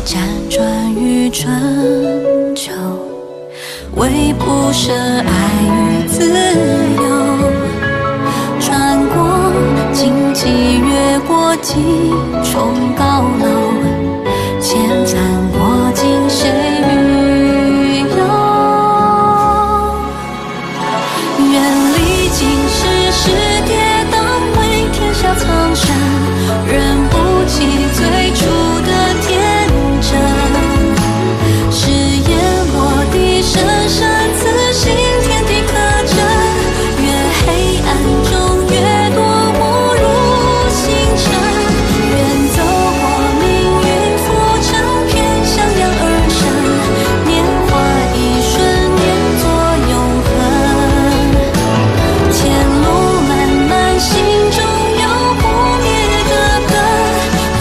辗转于春秋，唯不舍爱与自由。穿过荆棘，越过几重高楼，千帆过尽谁与有？愿历经世事跌宕，为天下苍生，忍不起最初的天真。誓言落地，深深刺心，天地可证。越黑暗中，越多误入星辰。远走过命运浮沉，偏向阳而生。年华一瞬，念作永恒。前路漫漫，心中有不灭的灯，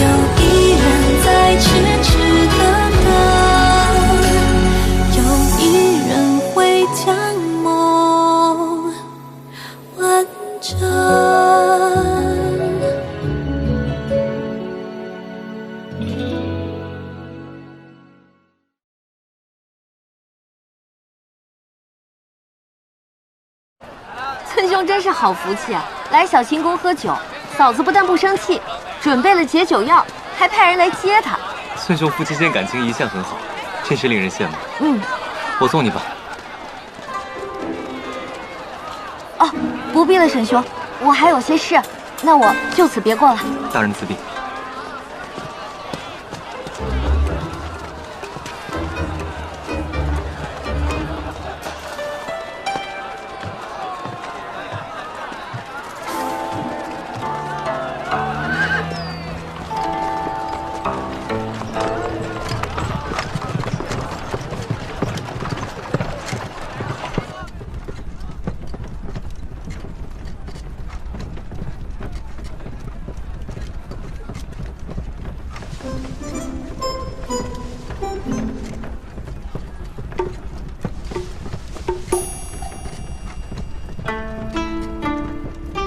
有一人在痴痴的等，有一人会将梦完整。村兄真是好福气啊！来小清宫喝酒，嫂子不但不生气，准备了解酒药，还派人来接他。村兄夫妻间感情一向很好，真是令人羡慕。嗯，我送你吧。哦，不必了，沈兄，我还有些事，那我就此别过了。大人此地。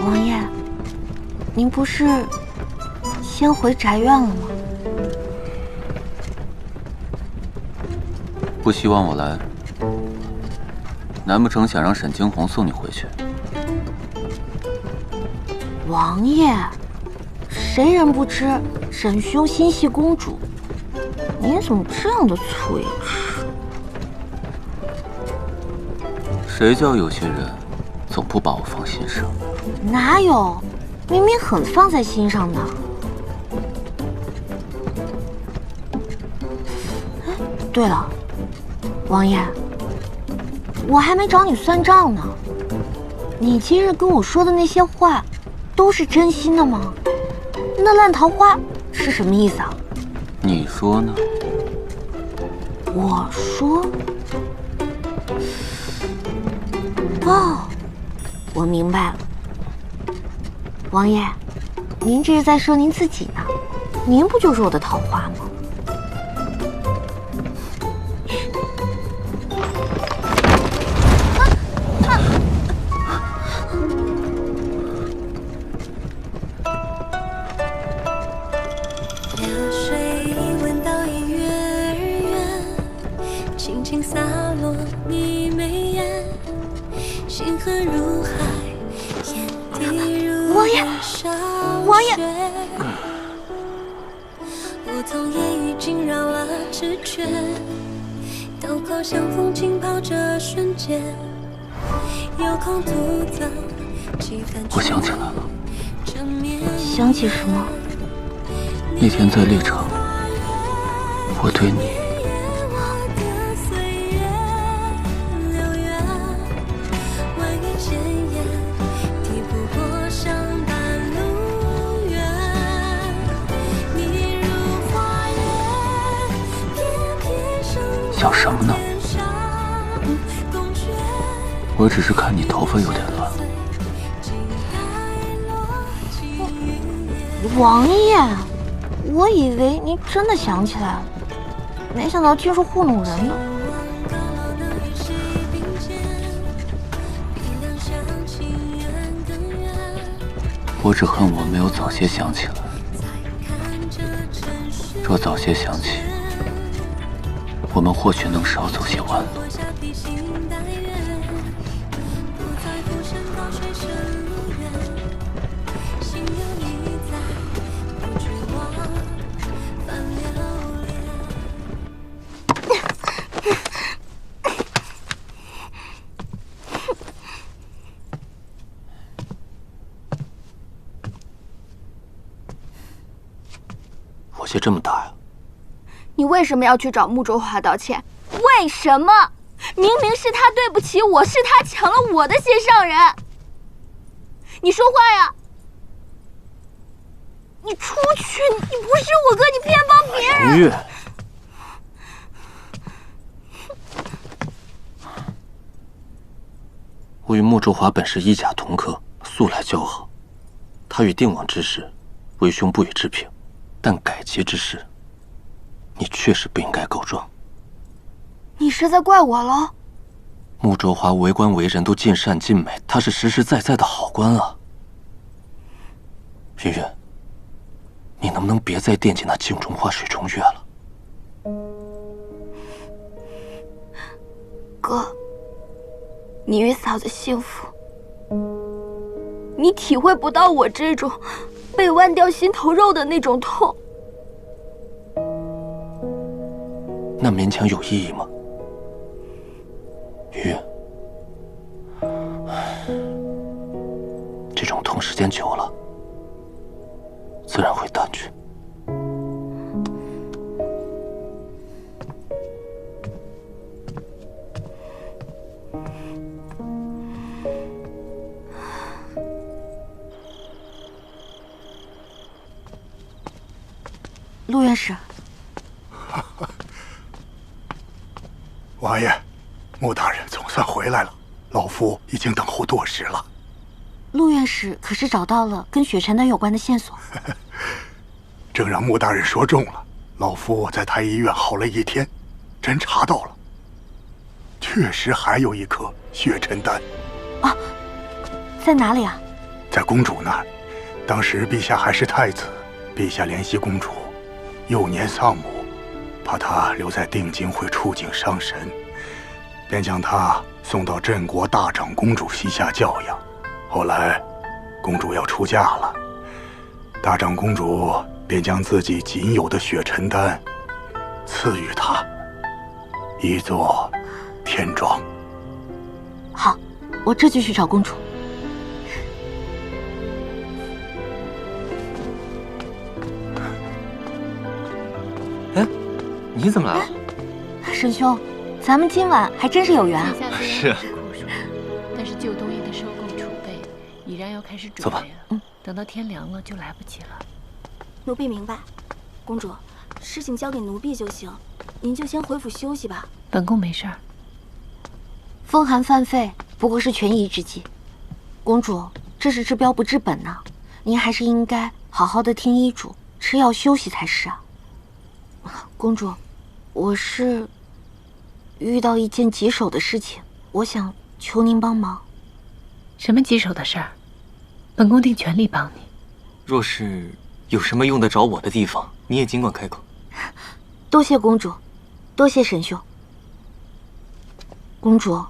王爷，您不是先回宅院了吗？不希望我来，难不成想让沈惊鸿送你回去？王爷，谁人不知沈兄心系公主？您怎么这样的脆齿？谁叫有些人总不把我放心上？哪有，明明很放在心上的。哎，对了，王爷，我还没找你算账呢。你今日跟我说的那些话，都是真心的吗？那烂桃花是什么意思啊？你说呢？我说，哦，我明白了。王爷，您这是在说您自己呢？您不就是我的桃花吗？王爷，王爷，梧桐烟雨惊扰了痴雀，刀口相逢浸泡这瞬间，有空独走几番。我想起来了，想起什么？那天在历城，我对你。想什么呢？我只是看你头发有点乱。王爷，我以为您真的想起来了，没想到竟是糊弄人的。我只恨我没有早些想起来。若早些想起，我们或许能少走些弯路。我些这么大呀？你为什么要去找穆卓华道歉？为什么？明明是他对不起我，是他抢了我的心上人。你说话呀！你出去！你不是我哥，你偏帮别人。程月，我与穆卓华本是一甲同科，素来交好。他与定王之事，为兄不予置评。但改节之事，你确实不应该告状。你是在怪我了？穆卓华为官为人都尽善尽美，他是实实在在的好官啊。云云，你能不能别再惦记那镜中花水中月了？哥，你与嫂子幸福，你体会不到我这种被剜掉心头肉的那种痛。那勉强有意义吗？云云，这种痛时间久了，自然会淡去。陆院士，王爷，穆大人总算回来了，老夫已经等候多时了。陆院士可是找到了跟雪晨丹有关的线索？正让穆大人说中了，老夫在太医院好了一天，真查到了，确实还有一颗血沉丹。啊，在哪里啊？在公主那儿，当时陛下还是太子，陛下怜惜公主幼年丧母，怕她留在定京会触景伤神，便将她送到镇国大长公主膝下教养。后来，公主要出嫁了，大长公主便将自己仅有的血沉丹赐予她，以作天妆。好，我这就去找公主。哎，你怎么来了？沈兄，咱们今晚还真是有缘啊！是啊。但是旧东西的收购储备已然要开始准备了。等到天凉了就来不及了。奴婢明白，公主，事情交给奴婢就行，您就先回府休息吧。本宫没事儿。风寒犯肺不过是权宜之计，公主，这是治标不治本呢。您还是应该好好的听医嘱，吃药休息才是啊。公主，我是遇到一件棘手的事情，我想求您帮忙。什么棘手的事儿？本宫定全力帮你。若是有什么用得着我的地方，你也尽管开口。多谢公主，多谢沈兄。公主，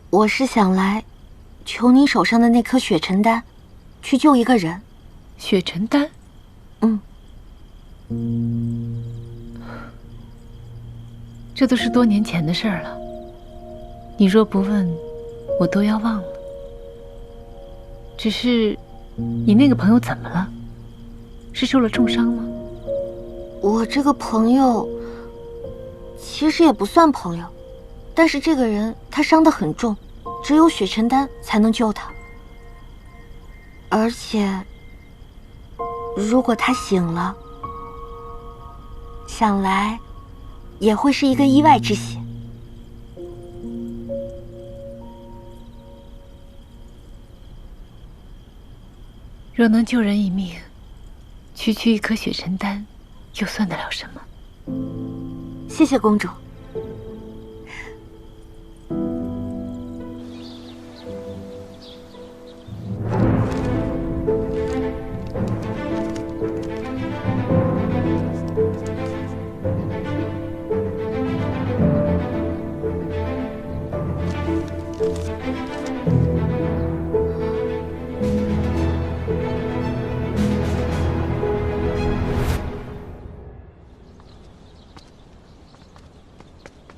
我是想来求您手上的那颗血沉丹，去救一个人。血沉丹？这都是多年前的事儿了，你若不问，我都要忘了。只是，你那个朋友怎么了？是受了重伤吗？我这个朋友，其实也不算朋友，但是这个人他伤得很重，只有血沉丹才能救他。而且，如果他醒了，想来也会是一个意外之喜。若能救人一命，区区一颗血沉丹，又算得了什么？谢谢公主。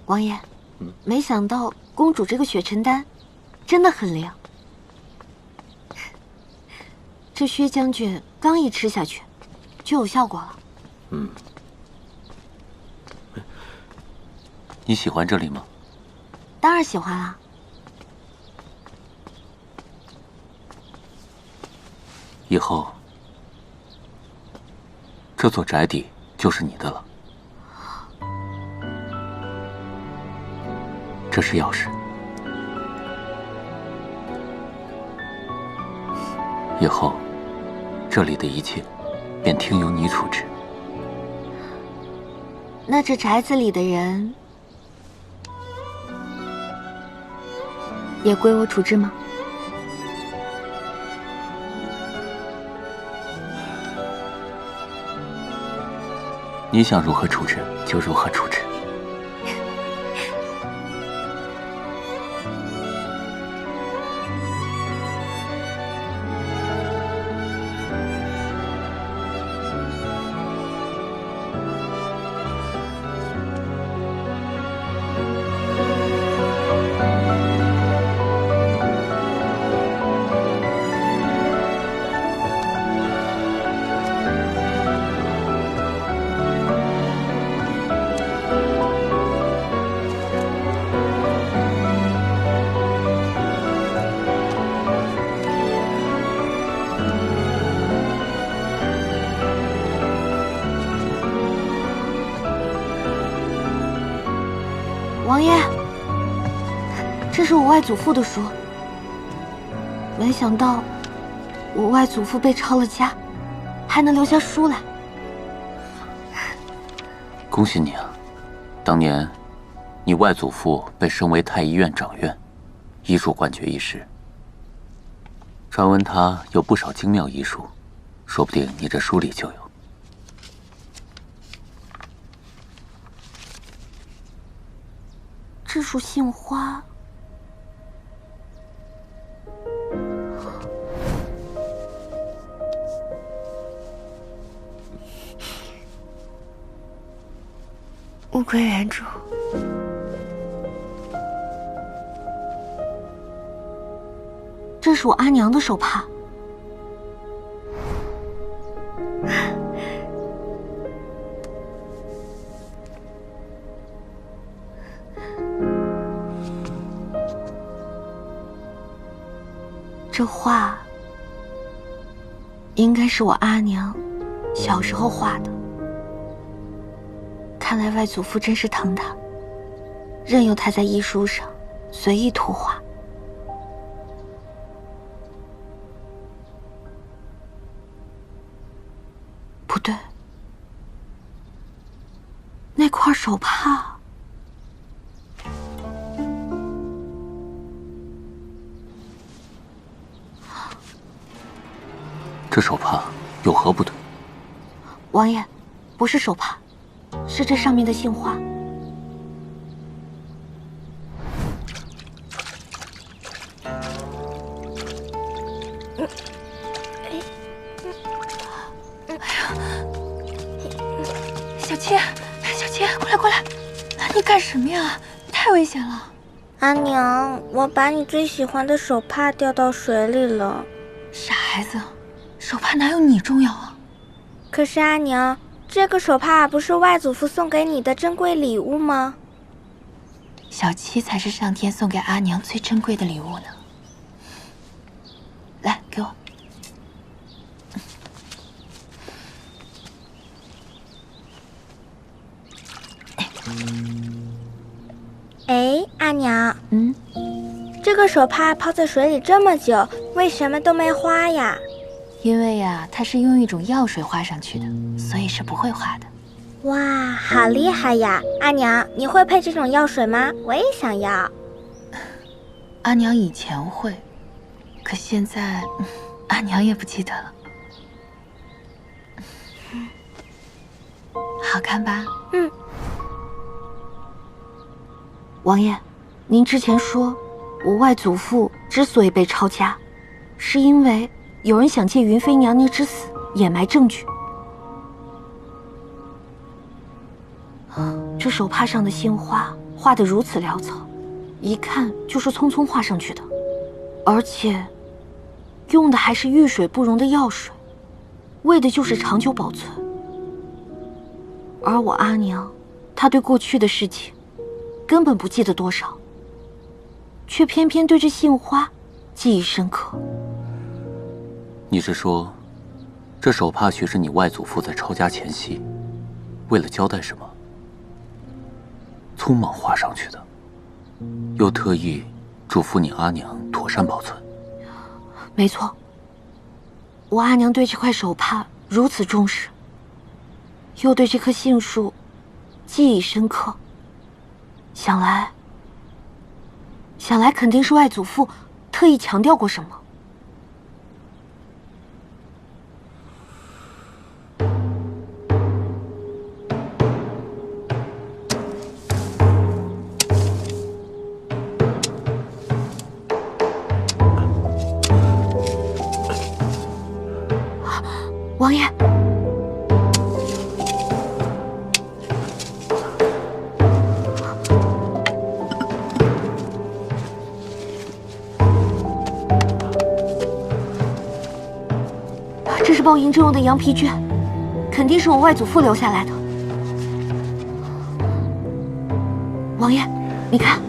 王爷，没想到公主这个雪尘丹真的很灵。这薛将军刚一吃下去，就有效果了。你喜欢这里吗？当然喜欢啦。以后，这座宅邸就是你的了。这是钥匙，以后这里的一切便听由你处置。那这宅子里的人也归我处置吗？你想如何处置就如何处置。王爷，这是我外祖父的书。没想到我外祖父被抄了家，还能留下书来。恭喜你啊！当年你外祖父被升为太医院长院，医术冠绝一时。传闻他有不少精妙医术，说不定你这书里就有。这束杏花，物归原主。这是我阿娘的手帕。这画应该是我阿娘小时候画的。看来外祖父真是疼她，任由她在医书上随意涂画。不对，那块手帕。这手帕有何不对？王爷，不是手帕，是这上面的杏花。小七，小七，过来！你干什么呀？太危险了！阿娘，我把你最喜欢的手帕掉到水里了。傻孩子，手帕哪有你重要啊？可是阿娘，这个手帕不是外祖父送给你的珍贵礼物吗？小七才是上天送给阿娘最珍贵的礼物呢。来，给我。哎，阿娘，这个手帕泡在水里这么久，为什么都没花呀？因为呀，它是用一种药水画上去的，所以是不会花的。哇，好厉害呀！阿娘，你会配这种药水吗？我也想要。阿娘以前会，可现在阿娘也不记得了。好看吧？王爷，您之前说我外祖父之所以被抄家，是因为有人想借云妃娘娘之死掩埋证据。这手帕上的杏花画得如此潦草，一看就是匆匆画上去的，而且用的还是遇水不溶的药水，为的就是长久保存。而我阿娘，她对过去的事情根本不记得多少，却偏偏对这杏花记忆深刻。你是说，这手帕许是你外祖父在抄家前夕，为了交代什么，匆忙画上去的，又特意嘱咐你阿娘妥善保存？没错，我阿娘对这块手帕如此重视，又对这棵杏树记忆深刻，想来肯定是外祖父特意强调过什么。王爷，这是包银针用的羊皮绢，肯定是我外祖父留下来的。王爷，你看，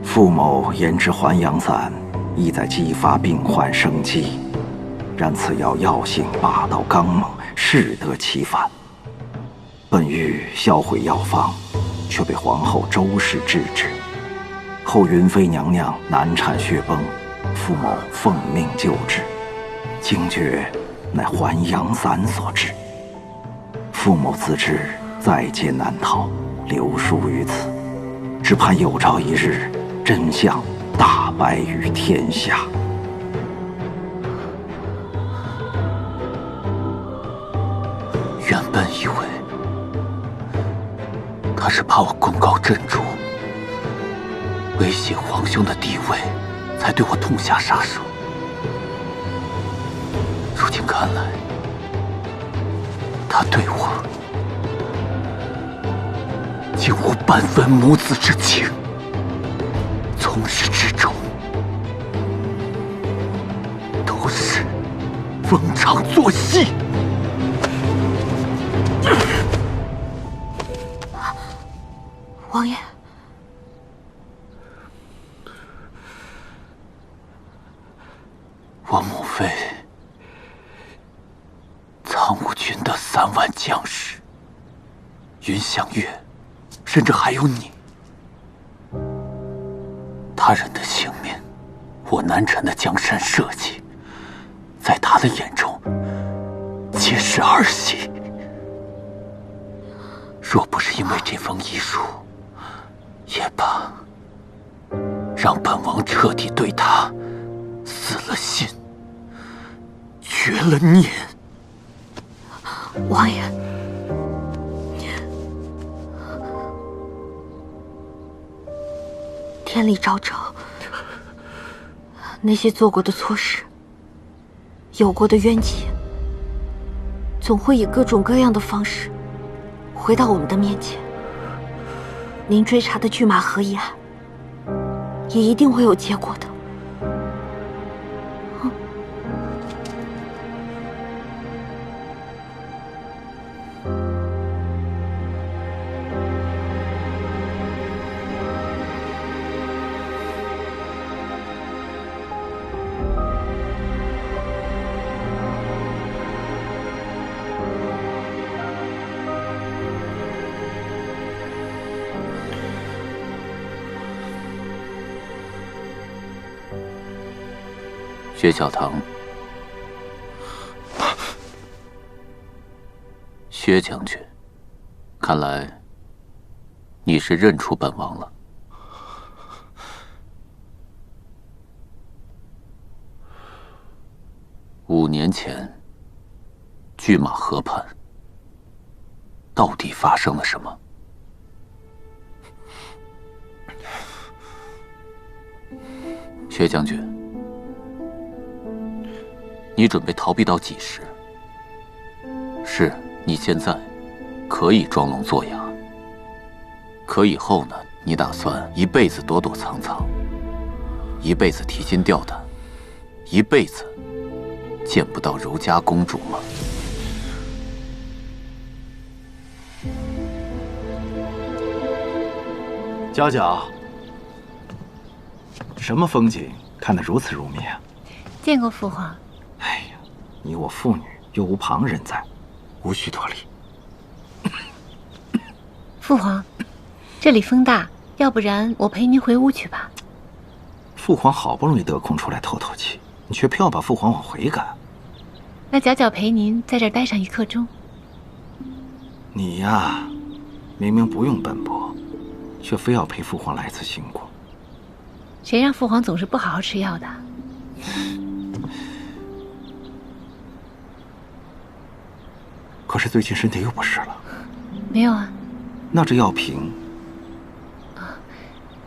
傅某研制还阳散，意在激发病患生机，然此药性霸道刚猛，适得其反。本欲销毁药方，却被皇后周氏制止。后云妃娘娘难产血崩，傅某奉命救治，惊觉乃还阳散所致。傅某自知在劫难逃，留书于此，只盼有朝一日真相大白于天下。原本以为他是怕我功高震主，威胁皇兄的地位，才对我痛下杀手。如今看来，他对我竟无半分母子之情，从始至终都是逢场作戏。王爷，我母妃苍梧军的3万将士，云香月，甚至还有你，他人的性命，我南辰的江山社稷，在他的眼中皆是儿戏。若不是因为这封遗书，也罢，让本王彻底对他死了心，绝了念。王爷，天理昭昭，那些做过的错事，有过的冤情，总会以各种各样的方式回到我们的面前。您追查的拒马河一案，也一定会有结果的。薛小棠，薛将军，看来你是认出本王了。5年前，拒马河畔到底发生了什么？薛将军，你准备逃避到几时？是你现在可以装聋作哑。可以后呢？你打算一辈子躲躲藏藏，一辈子提心吊胆，一辈子见不到柔家公主吗？娇娇，什么风景看得如此入迷啊？见过父皇。哎呀，你我父女又无旁人在，无需多礼。父皇，这里风大，要不然我陪您回屋去吧。父皇好不容易得空出来透透气，你却偏要把父皇往回赶。那皎皎陪您在这儿待上1刻钟。你呀，明明不用奔波，却非要陪父皇来次辛苦。谁让父皇总是不好好吃药的？可是最近身体又不适了。没有啊。那这药瓶？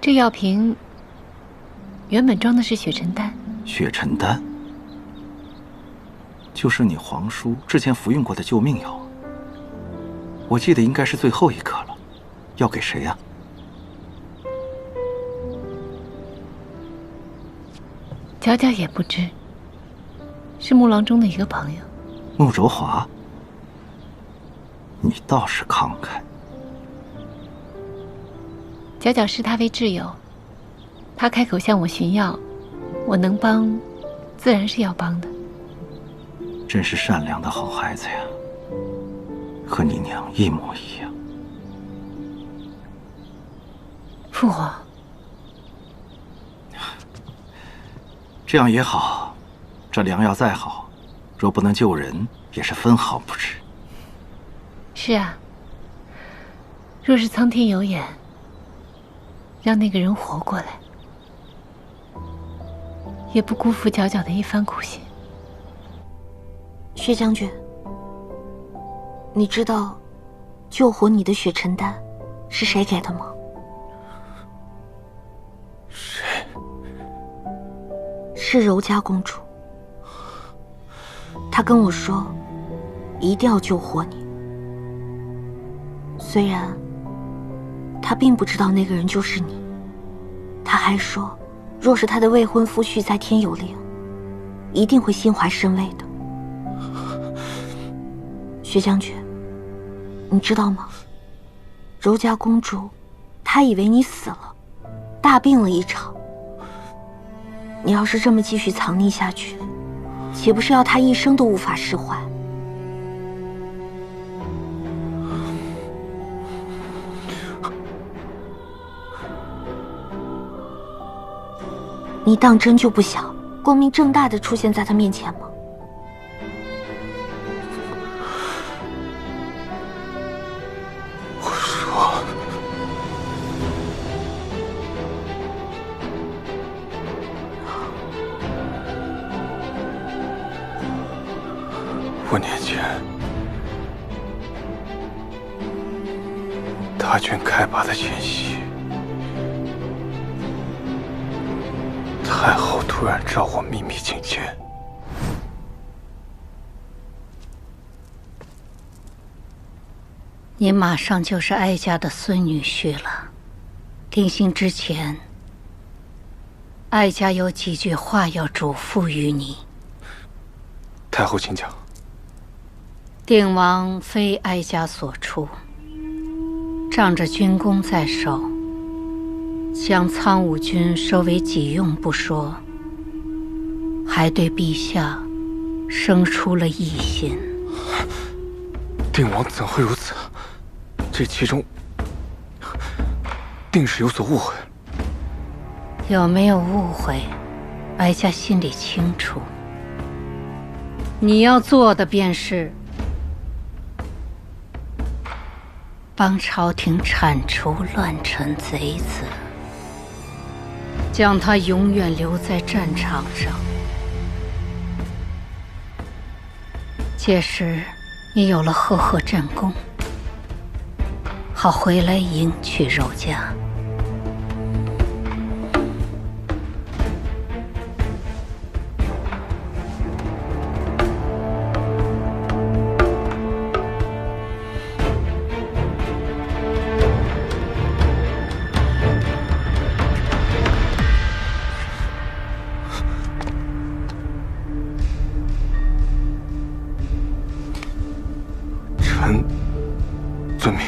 这药瓶原本装的是血沉丹。血沉丹？就是你皇叔之前服用过的救命药。我记得应该是最后1颗了，要给谁呀？皎皎也不知，是木郎中的一个朋友。穆卓华，你倒是慷慨。皎皎视他为挚友，他开口向我寻药，我能帮，自然是要帮的。真是善良的好孩子呀，和你娘一模一样。父皇，这样也好，这良药再好，若不能救人，也是分毫不值。是啊，若是苍天有眼，让那个人活过来，也不辜负皎皎的一番苦心。薛将军，你知道救活你的血沉丹是谁给的吗？谁？是柔家公主。她跟我说，一定要救活你。虽然她并不知道那个人就是你，她还说，若是她的未婚夫婿在天有灵，一定会心怀深慰的。薛将军，你知道吗？柔家公主，她以为你死了，大病了一场。你要是这么继续藏匿下去，岂不是要她一生都无法释怀？你当真就不想光明正大的出现在她面前吗？5年前，大军开拔的前夕，太后突然召我秘密觐见。你马上就是哀家的孙女婿了，定亲之前，哀家有几句话要嘱咐于你。太后请讲。定王非哀家所出，仗着军功在手，将苍梧军收为己用不说，还对陛下生出了异心。定王怎会如此？这其中定是有所误会。有没有误会，哀家心里清楚。你要做的便是帮朝廷铲除乱臣贼子，将他永远留在战场上。届时你有了赫赫战功，好回来迎娶柔家。臣遵命。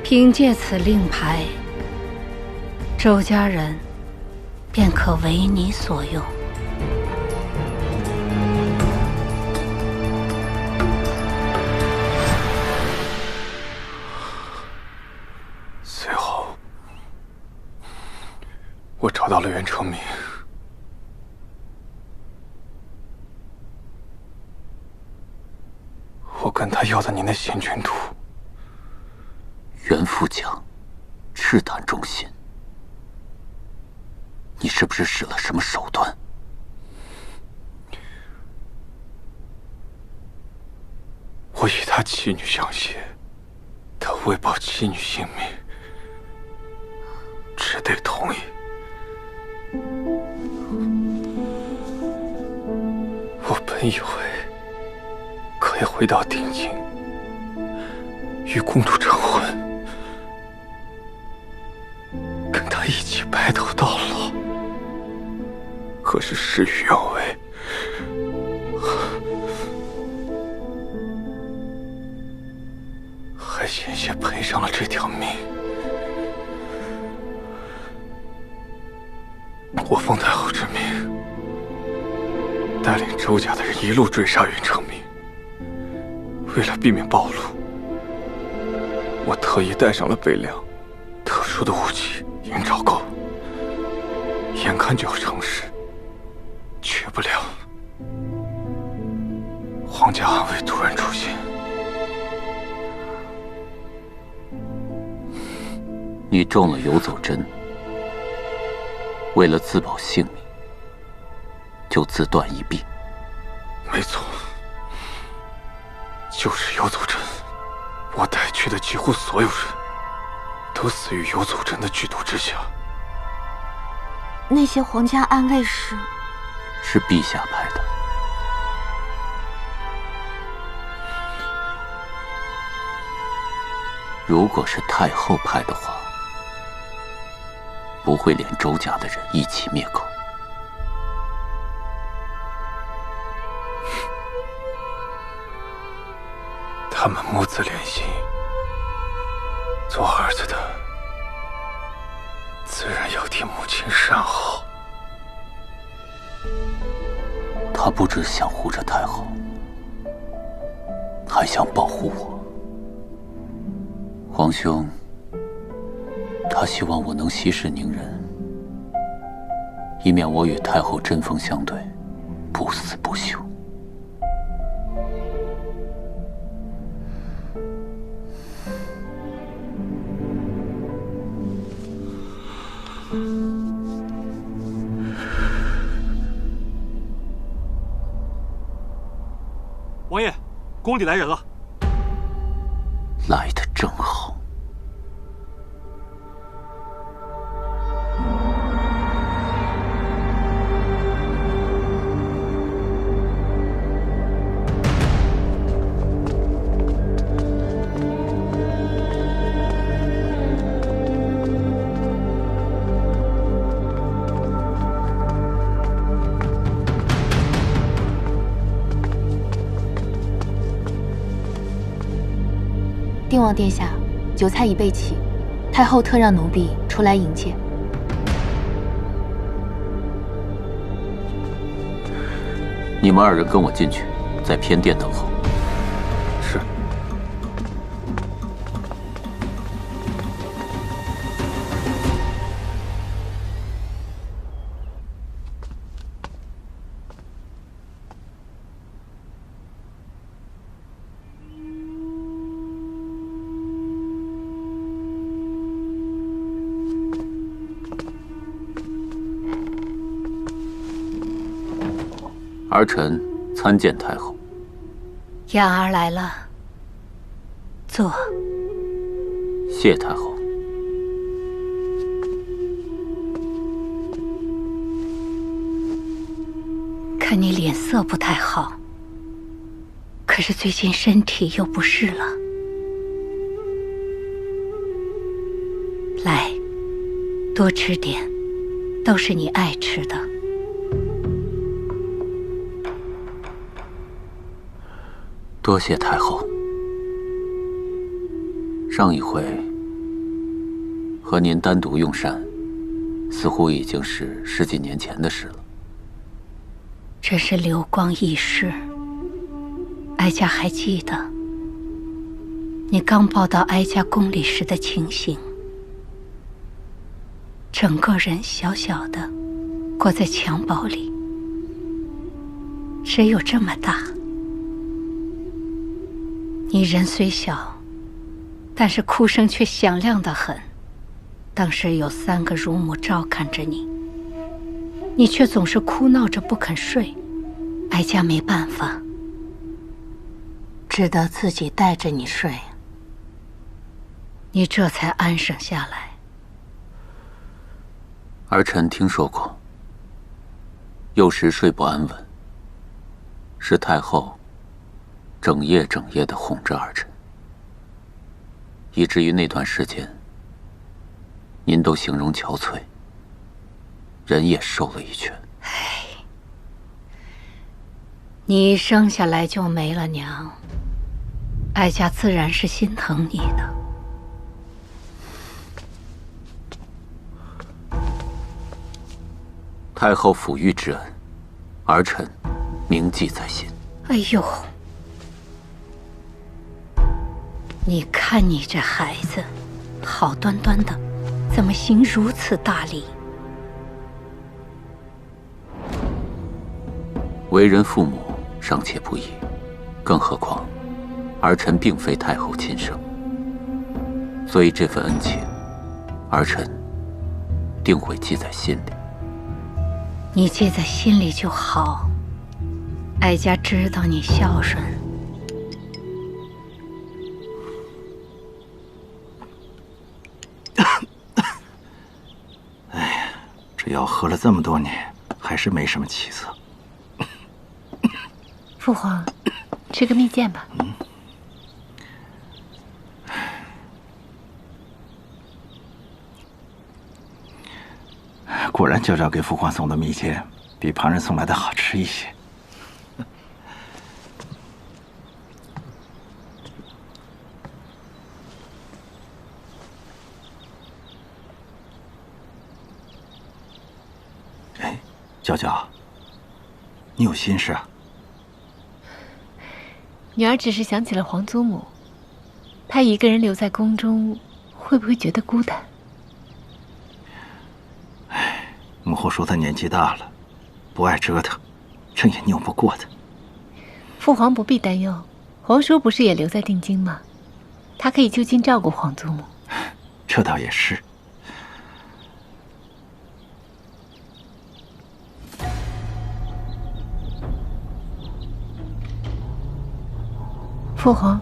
凭借此令牌，周家人便可为你所用。随后，我找到了袁成明。我跟他要的你那仙君图。袁副将，赤胆忠心，你是不是使了什么手段？我与他妻女相携，他为保妻女性命，只得同意。我本以为可以回到定京，与公主成婚，跟她一起白头到老。可是事与愿违，还险些赔上了这条命。我奉太后之命，带领周家的人一路追杀袁成明。为了避免暴露，我特意带上了备粮、特殊的武器银沼钩，眼看就要成事，却不料皇家暗卫突然出现。你中了游走针，为了自保性命，就自断一臂。没错，就是游走针。我带去的几乎所有人，都死于游走针的剧毒之下。那些皇家暗卫是陛下派的。如果是太后派的话，不会连周家的人一起灭口。他们母子连心，做儿子的自然要替母亲善后。他不只想护着太后，还想保护我。皇兄，他希望我能息事宁人，以免我与太后针锋相对，不死不休。王爷，宫里来人了。来得正好。定王殿下，酒菜已备齐，太后特让奴婢出来迎接。你们二人跟我进去，在偏殿等候。是。儿臣参见太后。雅儿来了，坐。谢太后。看你脸色不太好，可是最近身体又不适了。来，多吃点，都是你爱吃的。多谢太后。上一回和您单独用膳，似乎已经是10几年前的事了。这是流光易逝，哀家还记得你刚抱到哀家宫里时的情形，整个人小小的，裹在襁褓里，只有这么大。你人虽小，但是哭声却响亮得很。当时有3个乳母照看着你，你却总是哭闹着不肯睡，哀家没办法，只得自己带着你睡，你这才安生下来。儿臣听说过，幼时睡不安稳，是太后整夜的哄着儿臣，以至于那段时间您都形容憔悴，人也瘦了一圈。你生下来就没了娘，哀家自然是心疼你的。太后抚育之恩，儿臣铭记在心。哎呦，你看你这孩子，好端端的，怎么行如此大礼？为人父母尚且不易，更何况儿臣并非太后亲生，所以这份恩情，儿臣定会记在心里。你记在心里就好，哀家知道你孝顺。哎呀，这药喝了这么多年，还是没什么起色。父皇，吃个蜜饯吧。果然，娇娇给父皇送的蜜饯比旁人送来的好吃一些。哎，娇娇，你有心事啊？女儿只是想起了皇祖母，她一个人留在宫中，会不会觉得孤单？母后说她年纪大了，不爱折腾，这也拗不过她。父皇不必担忧，皇叔不是也留在定京吗？他可以就近照顾皇祖母。这倒也是。父皇，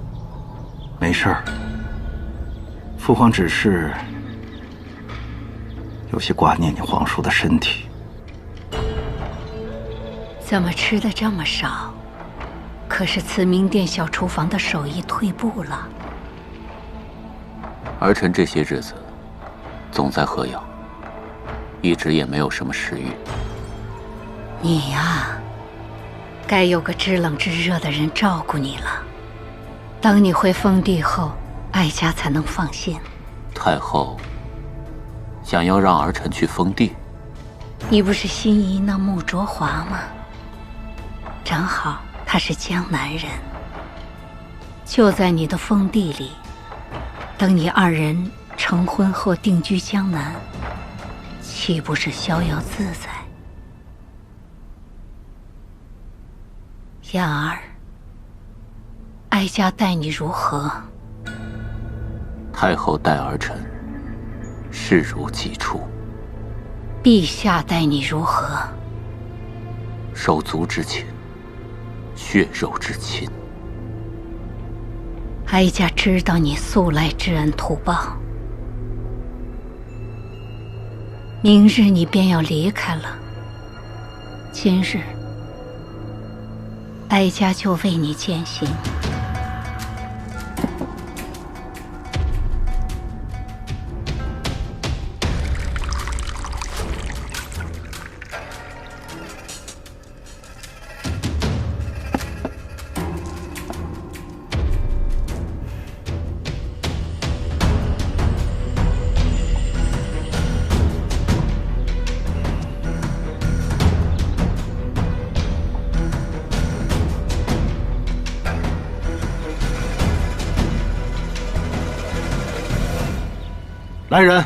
没事儿。父皇只是有些挂念你皇叔的身体。怎么吃的这么少？可是慈明殿小厨房的手艺退步了。儿臣这些日子总在喝药，一直也没有什么食欲。你呀，该有个知冷知热的人照顾你了。等你回封地后，哀家才能放心。太后想要让儿臣去封地？你不是心仪那穆卓华吗？正好他是江南人，就在你的封地里。等你2人成婚后定居江南，岂不是逍遥自在？燕儿，哀家待你如何？太后待儿臣视如己出。陛下待你如何？手足之情，血肉之亲。哀家知道你素来知恩图报，明日你便要离开了。今日，哀家就为你践行。来人！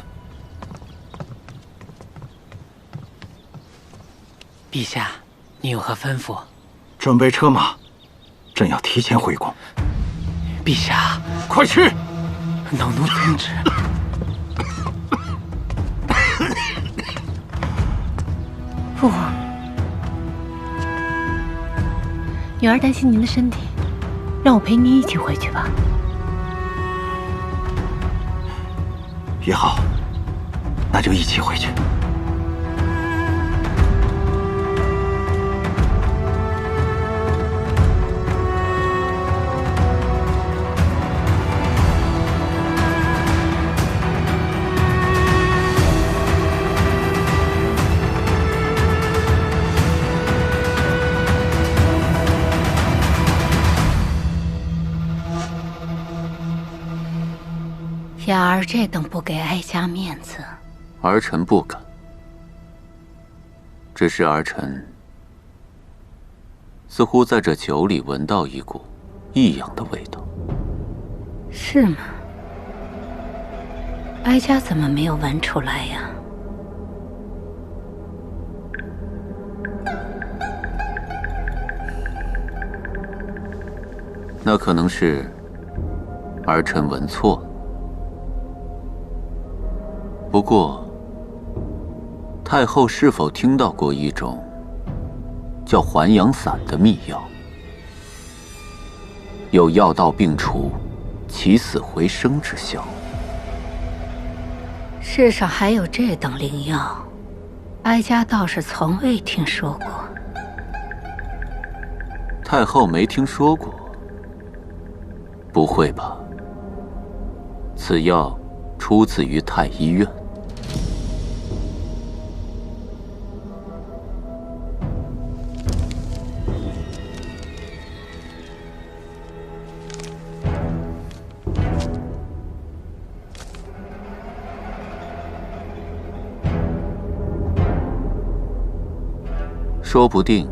陛下，你有何吩咐？准备车马，朕要提前回宫。陛下，快去！恼奴遵旨。父皇，女儿担心您的身体，让我陪您一起回去吧。也好，那就一起回去。雅儿这等不给哀家面子，儿臣不敢。只是儿臣似乎在这酒里闻到一股异样的味道。是吗？哀家怎么没有闻出来呀？那可能是儿臣闻错了。不过，太后是否听到过一种叫还阳散的秘药？有药到病除、起死回生之效。世上还有这等灵药，哀家倒是从未听说过。太后没听说过？不会吧？此药出自于太医院。说不定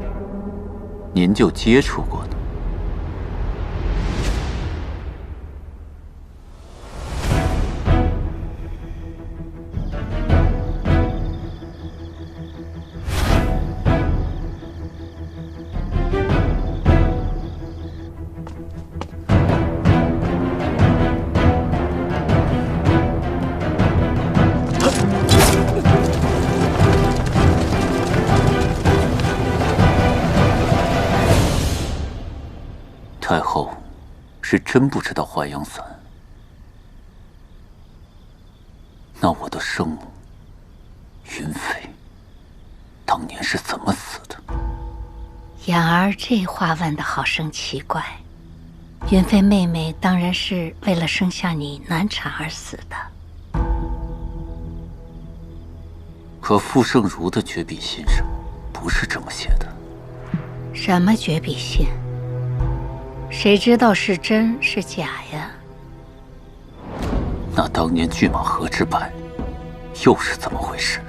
您就接触过呢。太后是真不知道还阳散，那我的生母云妃当年是怎么死的？雅儿这话问得好生奇怪。云妃妹妹当然是为了生下你难产而死的。可傅盛如的绝笔信上不是这么写的。什么绝笔信？谁知道是真是假呀？那当年拒马河之败又是怎么回事？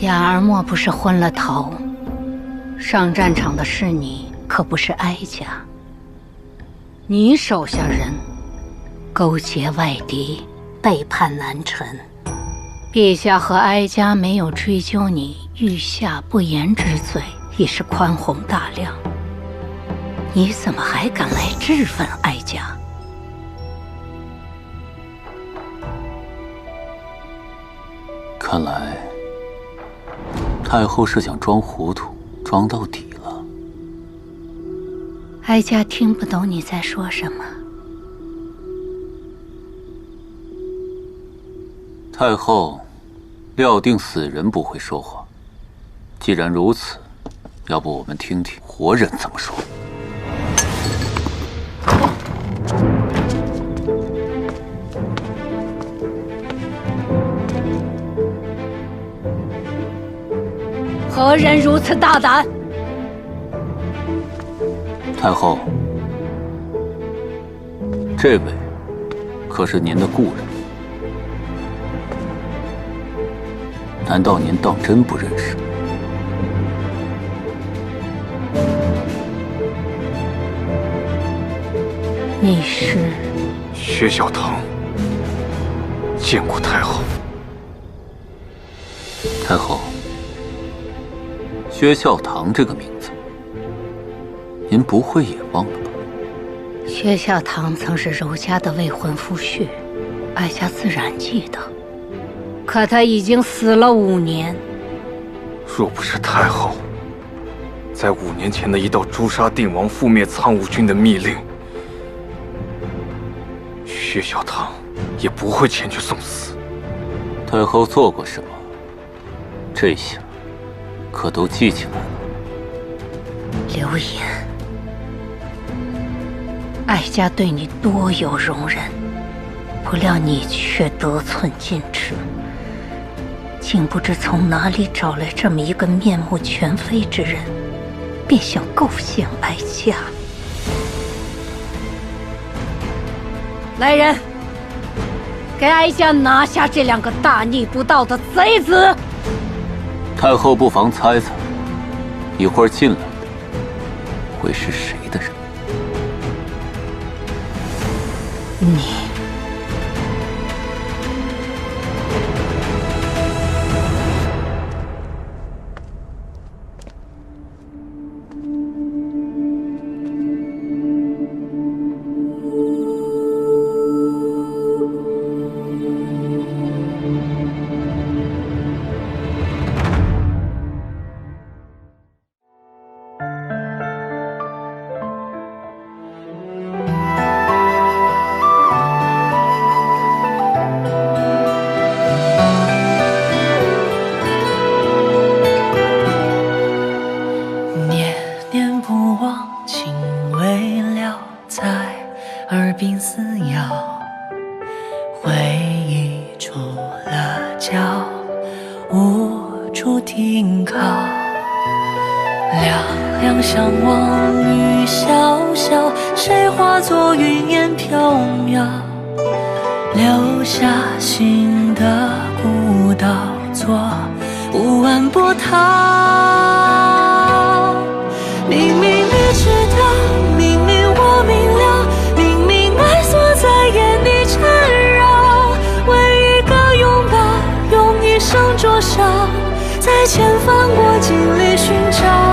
雅儿莫不是昏了头？上战场的是你，可不是哀家。你手下人勾结外敌，背叛南臣，陛下和哀家没有追究你御下不严之罪，已是宽宏大量。你怎么还敢来质问哀家？看来太后是想装糊涂，装到底了。哀家听不懂你在说什么。太后料定死人不会说话，既然如此，要不我们听听活人怎么说。何人如此大胆？太后，这位可是您的故人，难道您当真不认识？你是薛小腾。见过太后。太后，薛孝堂这个名字，您不会也忘了吧？薛孝堂曾是柔家的未婚夫婿，哀家自然记得。可他已经死了5年。若不是太后在5年前的一道诛杀定王、覆灭苍梧军的密令，薛孝堂也不会前去送死。太后做过什么？这下可都记起来了。刘言，哀家对你多有容忍，不料你却得寸进尺，竟不知从哪里找来这么一个面目全非之人，便想构陷哀家。来人，给哀家拿下这2个大逆不道的贼子！太后不妨猜猜，一会儿进来的会是谁的人？你。在前方过尽力寻找。